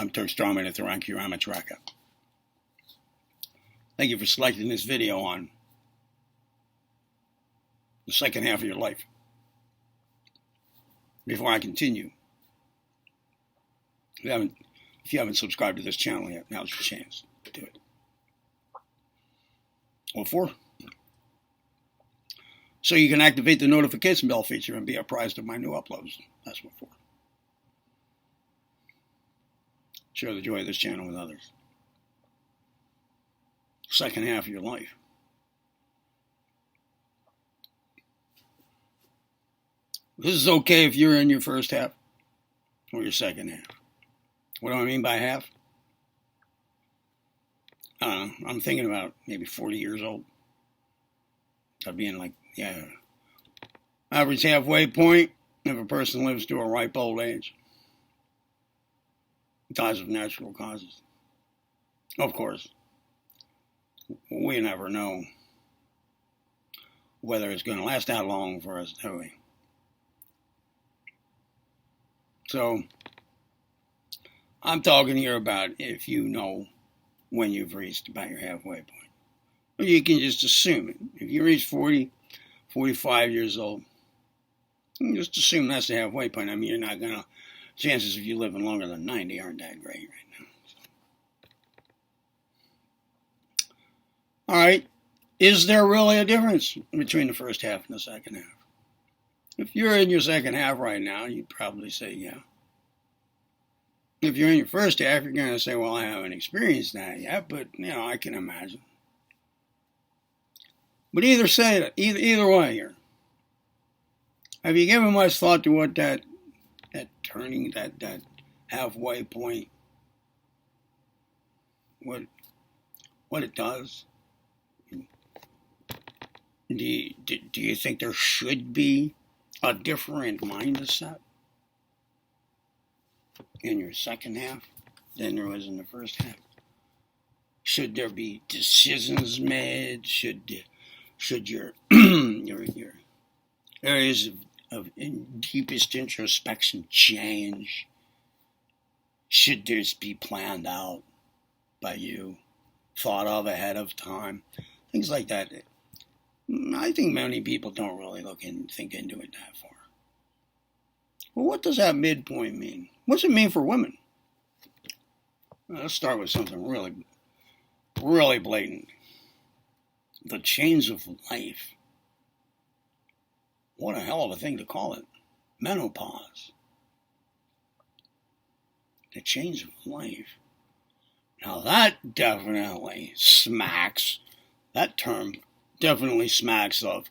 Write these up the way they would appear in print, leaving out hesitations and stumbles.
I'm Turk Strawman at the Ranky Ramatraka. Thank you for selecting this video on the second half of your life. Before I continue, if you haven't subscribed to this channel yet, now's your chance to do it. What for? So you can activate the notification bell feature and be apprised of my new uploads. That's what for. Share the joy of this channel with others. Second half of your life. This is okay if you're in your first half or your second half. What do I mean by half? I'm thinking about maybe 40 years old. Of being like, average halfway point if a person lives to a ripe old age. Dies of natural causes. Of course, we never know whether it's going to last that long for us, do we? So, I'm talking here about if you know when you've reached about your halfway point. Or you can just assume it. If you reach 40, 45 years old, you can just assume that's the halfway point. I mean, you're not going to, chances of you living longer than 90 aren't that great right now. So. All right. Is there really a difference between the first half and the second half? If you're in your second half right now, you'd probably say, yeah. If you're in your first half, you're going to say, well, I haven't experienced that yet, but, I can imagine. But either way here. Have you given much thought to what that turning, that halfway point, what it does? Do you think there should be a different mindset in your second half than there was in the first half? Should there be decisions made? Should your your areas of deepest introspection change? Should this be planned out by you, thought of ahead of time? Things like that. I think many people don't really think into it that far. Well, what does that midpoint mean? What's it mean for women? Let's start with something really, really blatant. The change of life. What a hell of a thing to call it. Menopause. The change of life. Now that definitely smacks, that term definitely smacks of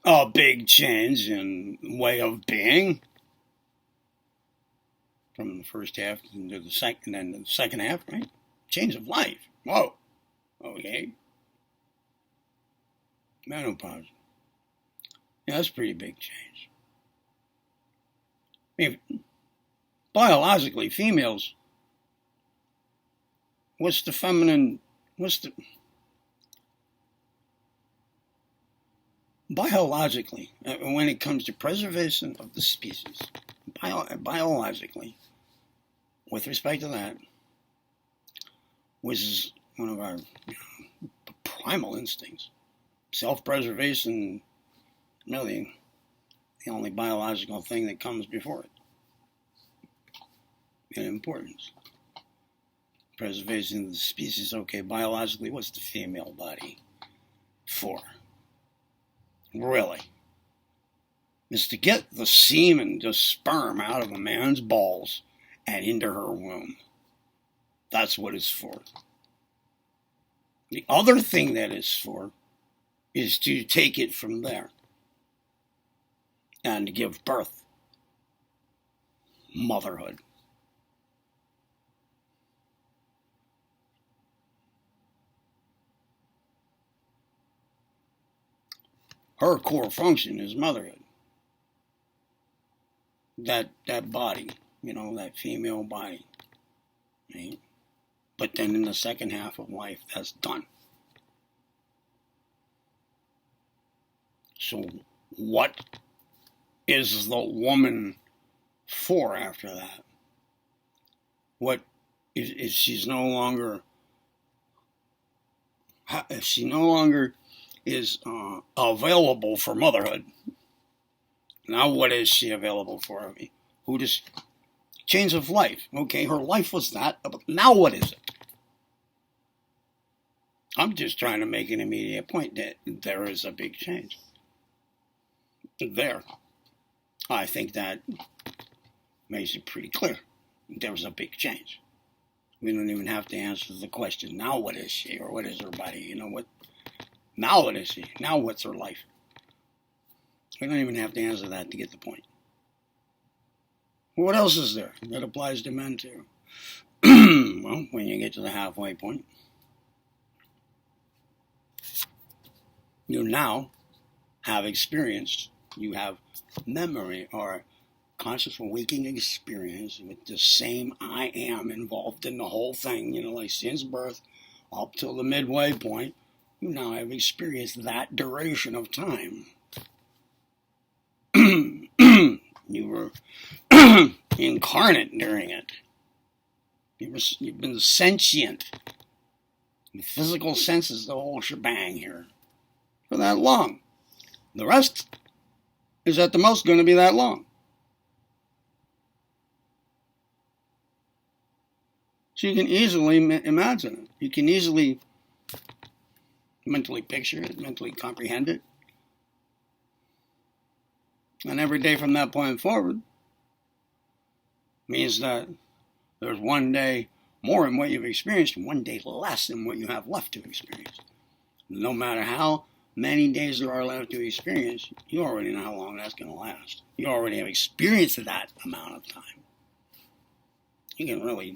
a big change in way of being. From the first half into the second, and then the second half, right? Change of life. Whoa. Okay. Menopause. Yeah, that's a pretty big change. I mean, biologically, females, biologically, when it comes to preservation of the species, biologically, with respect to that, which is one of our primal instincts, self-preservation, really the only biological thing that comes before it in importance. Preservation of the species, okay, biologically, what's the female body for? Really? Is to get the semen, the sperm, out of a man's balls and into her womb. That's what it's for. The other thing that it's for is to take it from there and to give birth. Motherhood. Her core function is motherhood. That body, that female body. Right? But then in the second half of life, that's done. So what is the woman for after that? What if she's no longer, if she no longer is available for motherhood, now what is she available for? I mean, who does change of life? Okay, her life was that, but now what is it? I'm just trying to make an immediate point that there is a big change there. I think that makes it pretty clear. There's a big change. We don't even have to answer the question, now what is she, or what is her body? You know what? Now what is she? Now what's her life? We don't even have to answer that to get the point. What else is there that applies to men too? Well, when you get to the halfway point, you now have experienced, you have memory or conscious waking experience with the same I am involved in the whole thing, like since birth up till the midway point, you now have experienced that duration of time. You were incarnate during it. You've been sentient. The physical senses, the whole shebang here, for that long. The rest is at the most going to be that long. So you can easily imagine it. You can easily mentally picture it, mentally comprehend it. And every day from that point forward means that there's one day more in what you've experienced and one day less in what you have left to experience. No matter how many days there are left to experience, you already know how long that's going to last. You already have experienced that amount of time. You can really,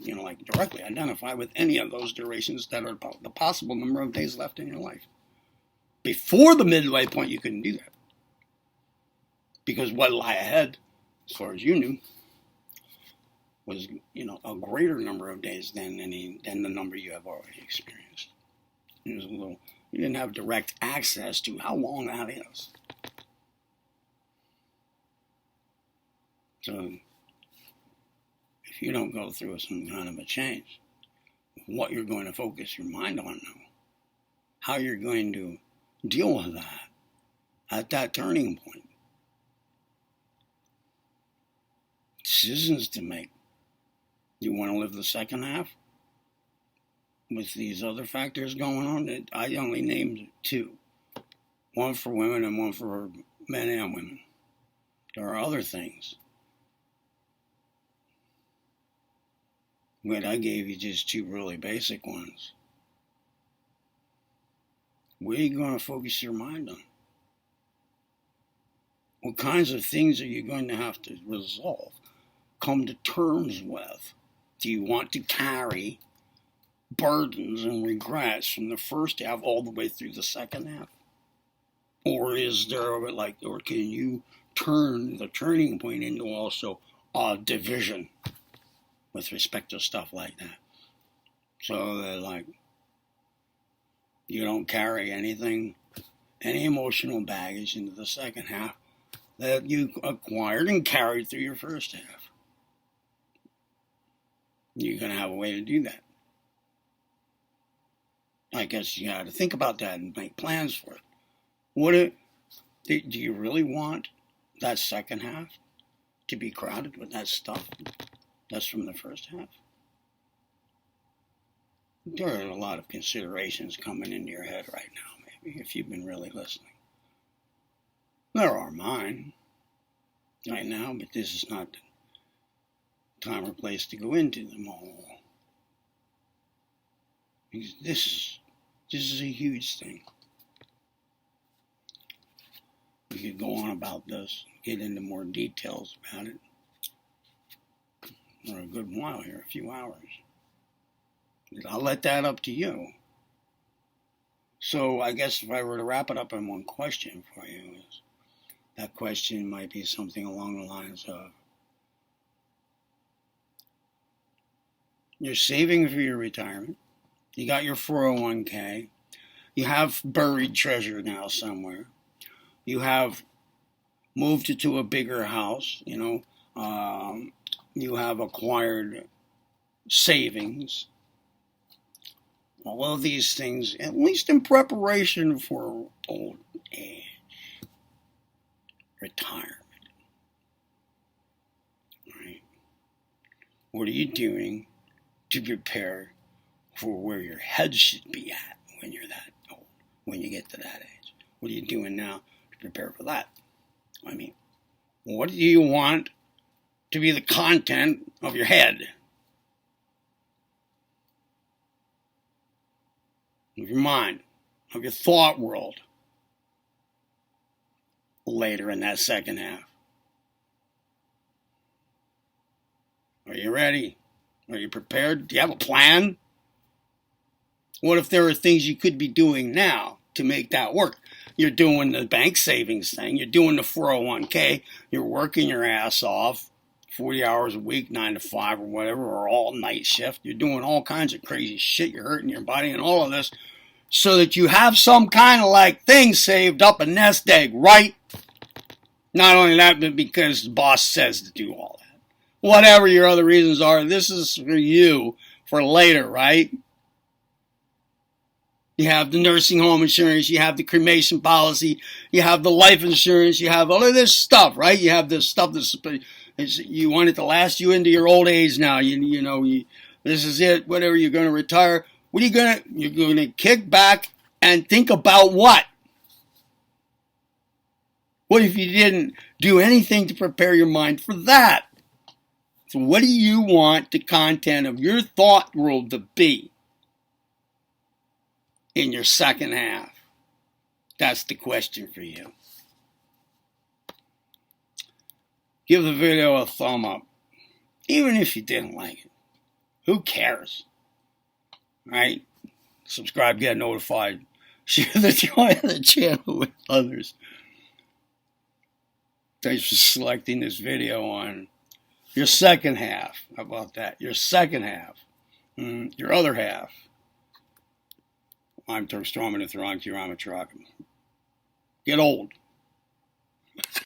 directly identify with any of those durations that are the possible number of days left in your life. Before the midway point, you couldn't do that. Because what lie ahead, as far as you knew, was, a greater number of days than the number you have already experienced. You didn't have direct access to how long that is. So, if you don't go through some kind of a change, what you're going to focus your mind on now, how you're going to deal with that at that turning point. Decisions to make. You want to live the second half with these other factors going on? I only named two. One for women and one for men and women. There are other things. But I gave you just two really basic ones. What are you going to focus your mind on? What kinds of things are you going to have to resolve, come to terms with? Do you want to carry burdens and regrets from the first half all the way through the second half? Or can you turn the turning point into also a division with respect to stuff like that? So that you don't carry any emotional baggage into the second half that you acquired and carried through your first half. You're going to have a way to do that. I guess you got to think about that and make plans for it. Do you really want that second half to be crowded with that stuff that's from the first half? There are a lot of considerations coming into your head right now, maybe, if you've been really listening. There are mine right now, but this is not the time or place to go into them all. Because this is a huge thing. We could go on about this, get into more details about it for a good while here, a few hours. I'll let that up to you. So I guess if I were to wrap it up in one question for you, that question might be something along the lines of, you're saving for your retirement. You got your 401k. You have buried treasure now somewhere. You have moved to a bigger house. You have acquired savings, all of these things, at least in preparation for old age, retirement. Right? What are you doing to prepare for where your head should be at when you're that old, when you get to that age? What are you doing now to prepare for that? I mean, what do you want to be the content of your head, of your mind, of your thought world later in that second half? Are you ready? Are you prepared? Do you have a plan? What if there are things you could be doing now to make that work? You're doing the bank savings thing. You're doing the 401k. You're working your ass off 40 hours a week, 9 to 5 or whatever, or all night shift. You're doing all kinds of crazy shit. You're hurting your body and all of this so that you have some kind of like thing saved up, a nest egg, right? Not only that, but because the boss says to do all that. Whatever your other reasons are, this is for you for later, right? You have the nursing home insurance, you have the cremation policy, you have the life insurance, you have all of this stuff, right? You have this stuff that's you want it to last you into your old age now. This is it. Whatever, you're going to retire. What are you going to? You're going to kick back and think about what? What if you didn't do anything to prepare your mind for that? So what do you want the content of your thought world to be in your second half? That's the question for you. Give the video a thumb up, even if you didn't like it. Who cares? Right? Subscribe, get notified. Share the channel with others. Thanks for selecting this video on your second half. How about that? Your second half. Your other half. I'm Turk Strawman, and Theron Q. Get old.